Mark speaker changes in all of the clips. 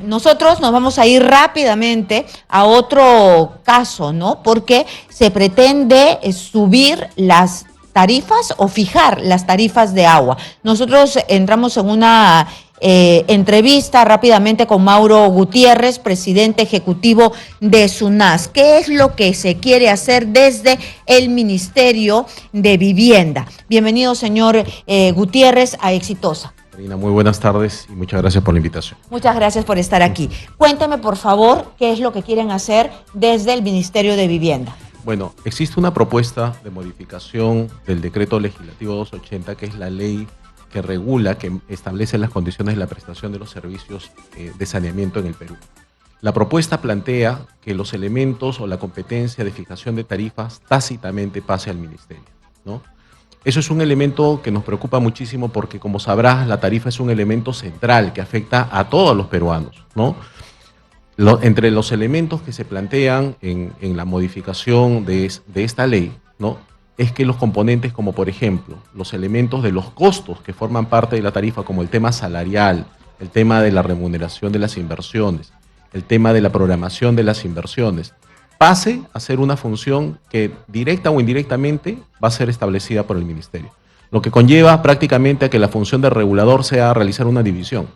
Speaker 1: Nosotros nos vamos a ir rápidamente a otro caso, ¿no? Porque se pretende subir las tarifas o fijar las tarifas de agua. Nosotros entramos en una entrevista rápidamente con Mauro Gutiérrez, presidente ejecutivo de SUNAS. ¿Qué es lo que se quiere hacer desde el Ministerio de Vivienda? Bienvenido, señor Gutiérrez, a Exitosa.
Speaker 2: Muy buenas tardes y muchas gracias por la invitación.
Speaker 1: Muchas gracias por estar aquí. Cuéntame, por favor, qué es lo que quieren hacer desde el Ministerio de Vivienda.
Speaker 2: Bueno, existe una propuesta de modificación del decreto legislativo 280, que es la ley que regula, que establece las condiciones de la prestación de los servicios de saneamiento en el Perú. La propuesta plantea que los elementos o la competencia de fijación de tarifas tácitamente pase al Ministerio, ¿no? Eso es un elemento que nos preocupa muchísimo porque, como sabrás, la tarifa es un elemento central que afecta a todos los peruanos, ¿no? Entre los elementos que se plantean en la modificación de esta ley, ¿no?, es que los componentes como, por ejemplo, los elementos de los costos que forman parte de la tarifa, como el tema salarial, el tema de la remuneración de las inversiones, el tema de la programación de las inversiones, pase a ser una función que directa o indirectamente va a ser establecida por el Ministerio, lo que conlleva prácticamente a que la función de regulador sea realizar una división.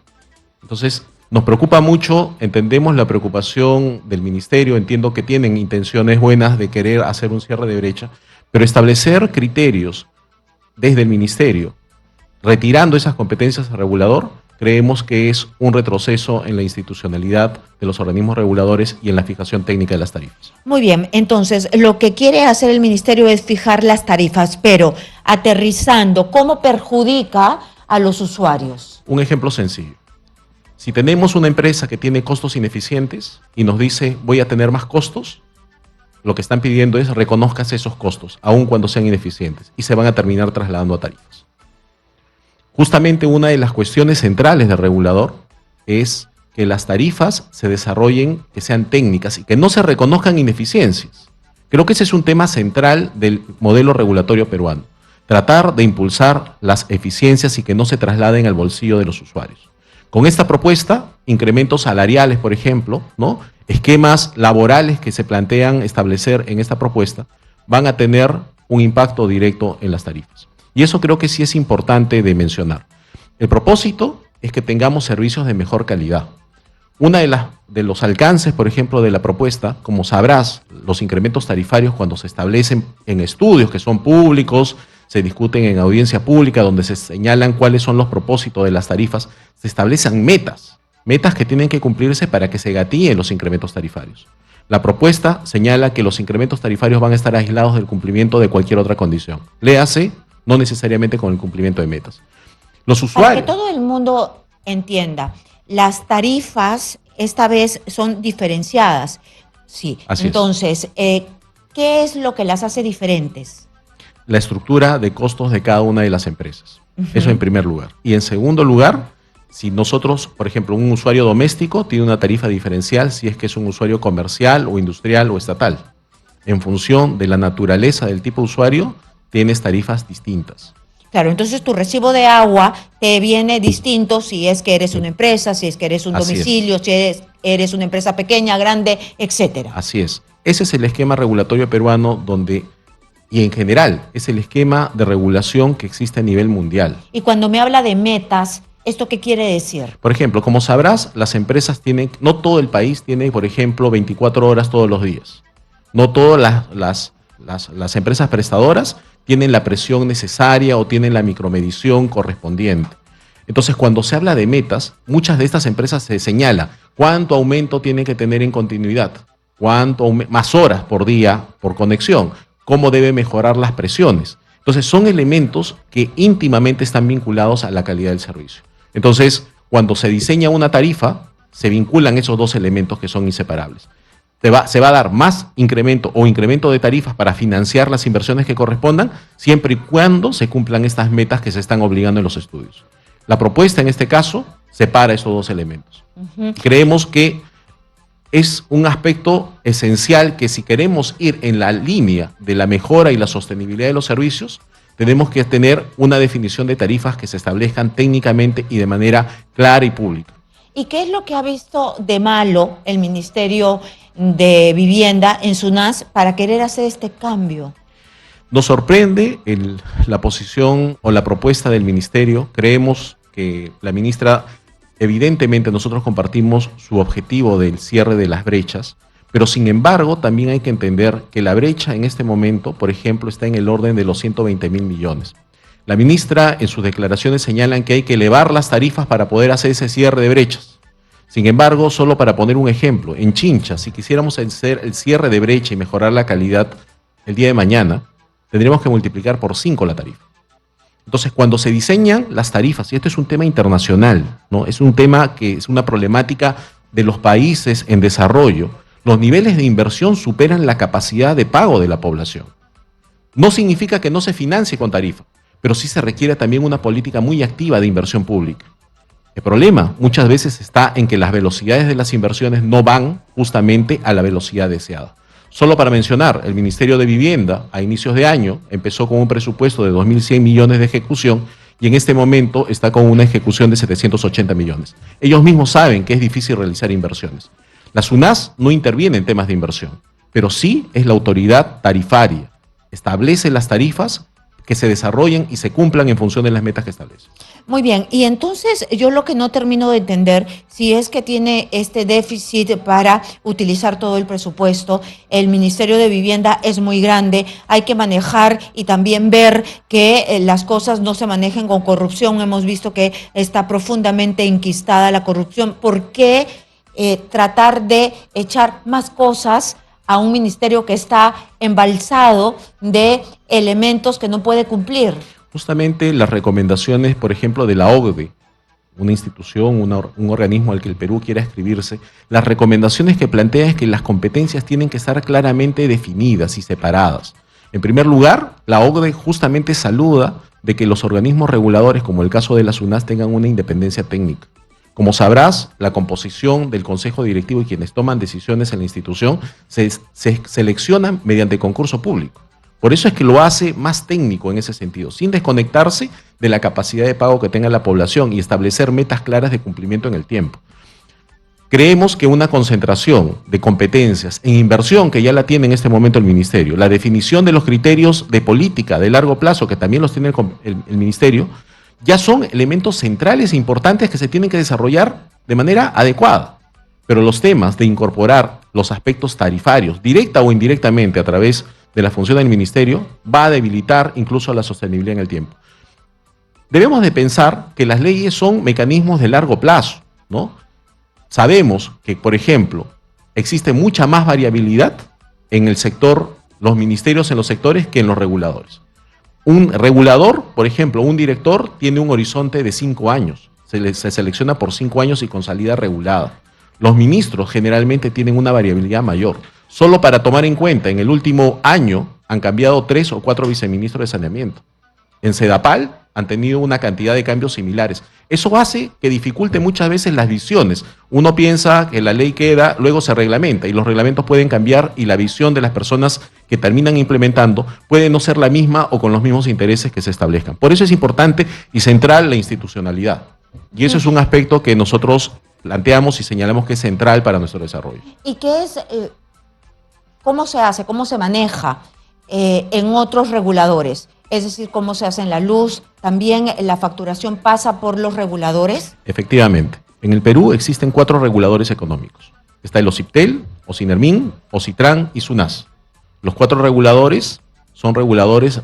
Speaker 2: Entonces, nos preocupa mucho, entendemos la preocupación del Ministerio, entiendo que tienen intenciones buenas de querer hacer un cierre de brecha, pero establecer criterios desde el Ministerio, retirando esas competencias al regulador, creemos que es un retroceso en la institucionalidad de los organismos reguladores y en la fijación técnica de las tarifas.
Speaker 1: Muy bien, entonces lo que quiere hacer el Ministerio es fijar las tarifas, pero aterrizando, ¿cómo perjudica a los usuarios?
Speaker 2: Un ejemplo sencillo. Si tenemos una empresa que tiene costos ineficientes y nos dice voy a tener más costos, lo que están pidiendo es reconózcase esos costos, aun cuando sean ineficientes, y se van a terminar trasladando a tarifas. Justamente una de las cuestiones centrales del regulador es que las tarifas se desarrollen, que sean técnicas y que no se reconozcan ineficiencias. Creo que ese es un tema central del modelo regulatorio peruano. Tratar de impulsar las eficiencias y que no se trasladen al bolsillo de los usuarios. Con esta propuesta, incrementos salariales, por ejemplo, ¿no?, esquemas laborales que se plantean establecer en esta propuesta, van a tener un impacto directo en las tarifas. Y eso creo que sí es importante de mencionar. El propósito es que tengamos servicios de mejor calidad. Una de los alcances, por ejemplo, de la propuesta, como sabrás, los incrementos tarifarios cuando se establecen en estudios que son públicos, se discuten en audiencia pública donde se señalan cuáles son los propósitos de las tarifas, se establecen metas que tienen que cumplirse para que se gatillen los incrementos tarifarios. La propuesta señala que los incrementos tarifarios van a estar aislados del cumplimiento de cualquier otra condición. Léase, no necesariamente con el cumplimiento de metas. Los usuarios...
Speaker 1: Para que todo el mundo entienda, las tarifas esta vez son diferenciadas. Sí,
Speaker 2: así
Speaker 1: entonces, ¿qué es lo que las hace diferentes?
Speaker 2: La estructura de costos de cada una de las empresas. Eso en primer lugar. Y en segundo lugar, si nosotros, por ejemplo, un usuario doméstico tiene una tarifa diferencial si es que es un usuario comercial o industrial o estatal. En función de la naturaleza del tipo de usuario, tienes tarifas distintas.
Speaker 1: Claro, entonces tu recibo de agua te viene distinto si es que eres una empresa, si es que eres un domicilio, si eres una empresa pequeña, grande, etcétera.
Speaker 2: Así es. Ese es el esquema regulatorio peruano donde, y en general, es el esquema de regulación que existe a nivel mundial.
Speaker 1: Y cuando me habla de metas, ¿esto qué quiere decir?
Speaker 2: Por ejemplo, como sabrás, las empresas tienen, no todo el país tiene, por ejemplo, 24 horas todos los días. No todas las empresas prestadoras tienen la presión necesaria o tienen la micromedición correspondiente. Entonces, cuando se habla de metas, muchas de estas empresas se señala cuánto aumento tienen que tener en continuidad, cuánto más horas por día por conexión, cómo debe mejorar las presiones. Entonces, son elementos que íntimamente están vinculados a la calidad del servicio. Entonces, cuando se diseña una tarifa, se vinculan esos dos elementos que son inseparables. Se va a dar más incremento o incremento de tarifas para financiar las inversiones que correspondan, siempre y cuando se cumplan estas metas que se están obligando en los estudios. La propuesta en este caso separa esos dos elementos. Creemos que es un aspecto esencial que si queremos ir en la línea de la mejora y la sostenibilidad de los servicios, tenemos que tener una definición de tarifas que se establezcan técnicamente y de manera clara y pública.
Speaker 1: ¿Y qué es lo que ha visto de malo el Ministerio de Vivienda en SUNAS para querer hacer este cambio?
Speaker 2: Nos sorprende la posición o la propuesta del ministerio. Creemos que la ministra, evidentemente nosotros compartimos su objetivo del cierre de las brechas, pero sin embargo también hay que entender que la brecha en este momento, por ejemplo, está en el orden de los 120.000 millones. La ministra en sus declaraciones señalan que hay que elevar las tarifas para poder hacer ese cierre de brechas. Sin embargo, solo para poner un ejemplo, en Chincha, si quisiéramos hacer el cierre de brecha y mejorar la calidad el día de mañana, tendríamos que multiplicar por 5 la tarifa. Entonces, cuando se diseñan las tarifas, y esto es un tema internacional, ¿no? Es un tema que es una problemática de los países en desarrollo, los niveles de inversión superan la capacidad de pago de la población. No significa que no se financie con tarifa, pero sí se requiere también una política muy activa de inversión pública. El problema muchas veces está en que las velocidades de las inversiones no van justamente a la velocidad deseada. Solo para mencionar, el Ministerio de Vivienda a inicios de año empezó con un presupuesto de 2.100 millones de ejecución y en este momento está con una ejecución de 780 millones. Ellos mismos saben que es difícil realizar inversiones. La SUNAS no interviene en temas de inversión, pero sí es la autoridad tarifaria. Establece las tarifas que se desarrollen y se cumplan en función de las metas que establece.
Speaker 1: Muy bien, y entonces yo lo que no termino de entender, si es que tiene este déficit para utilizar todo el presupuesto, el Ministerio de Vivienda es muy grande, hay que manejar y también ver que las cosas no se manejen con corrupción. Hemos visto que está profundamente enquistada la corrupción. ¿Por qué tratar de echar más cosas a un ministerio que está embalsado de elementos que no puede cumplir?
Speaker 2: Justamente las recomendaciones, por ejemplo, de la OCDE, una institución, un organismo al que el Perú quiera inscribirse, las recomendaciones que plantea es que las competencias tienen que estar claramente definidas y separadas. En primer lugar, la OCDE justamente saluda de que los organismos reguladores, como el caso de la SUNAS, tengan una independencia técnica. Como sabrás, la composición del Consejo Directivo y quienes toman decisiones en la institución se seleccionan mediante concurso público. Por eso es que lo hace más técnico en ese sentido, sin desconectarse de la capacidad de pago que tenga la población y establecer metas claras de cumplimiento en el tiempo. Creemos que una concentración de competencias en inversión, que ya la tiene en este momento el Ministerio, la definición de los criterios de política de largo plazo, que también los tiene el Ministerio, ya son elementos centrales e importantes que se tienen que desarrollar de manera adecuada. Pero los temas de incorporar los aspectos tarifarios, directa o indirectamente a través de la función del ministerio, va a debilitar incluso la sostenibilidad en el tiempo. Debemos de pensar que las leyes son mecanismos de largo plazo, ¿no? Sabemos que, por ejemplo, existe mucha más variabilidad en el sector, los ministerios en los sectores que en los reguladores. Un regulador, por ejemplo, un director tiene un horizonte de 5 años, se selecciona por 5 años y con salida regulada. Los ministros generalmente tienen una variabilidad mayor. Solo para tomar en cuenta, en el último año han cambiado 3 o 4 viceministros de saneamiento. En Sedapal han tenido una cantidad de cambios similares. Eso hace que dificulte muchas veces las visiones. Uno piensa que la ley queda, luego se reglamenta y los reglamentos pueden cambiar y la visión de las personas que terminan implementando puede no ser la misma o con los mismos intereses que se establezcan. Por eso es importante y central la institucionalidad. Y eso es un aspecto que nosotros planteamos y señalamos que es central para nuestro desarrollo.
Speaker 1: ¿Y qué es, cómo se hace, cómo se maneja en otros reguladores? Es decir, cómo se hace en la luz, también la facturación pasa por los reguladores.
Speaker 2: Efectivamente, en el Perú existen 4 reguladores económicos. Está el OCIPTEL, OCINERMIN, OCITRAN y SUNAS. Los 4 reguladores son reguladores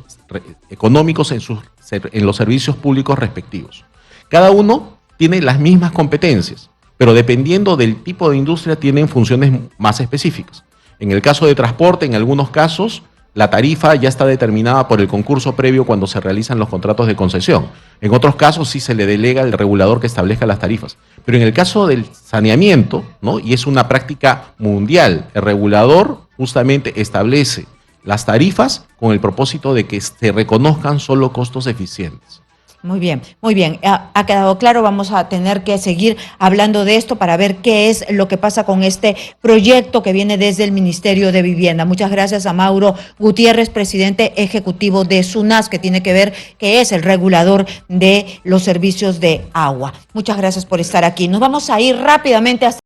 Speaker 2: económicos en los servicios públicos respectivos. Cada uno tiene las mismas competencias, pero dependiendo del tipo de industria tienen funciones más específicas. En el caso de transporte, en algunos casos, la tarifa ya está determinada por el concurso previo cuando se realizan los contratos de concesión. En otros casos sí se le delega al regulador que establezca las tarifas. Pero en el caso del saneamiento, ¿no? Y es una práctica mundial, el regulador justamente establece las tarifas con el propósito de que se reconozcan solo costos eficientes.
Speaker 1: Muy bien, muy bien. Ha quedado claro, vamos a tener que seguir hablando de esto para ver qué es lo que pasa con este proyecto que viene desde el Ministerio de Vivienda. Muchas gracias a Mauro Gutiérrez, presidente ejecutivo de SUNAS, que es el regulador de los servicios de agua. Muchas gracias por estar aquí. Nos vamos a ir rápidamente a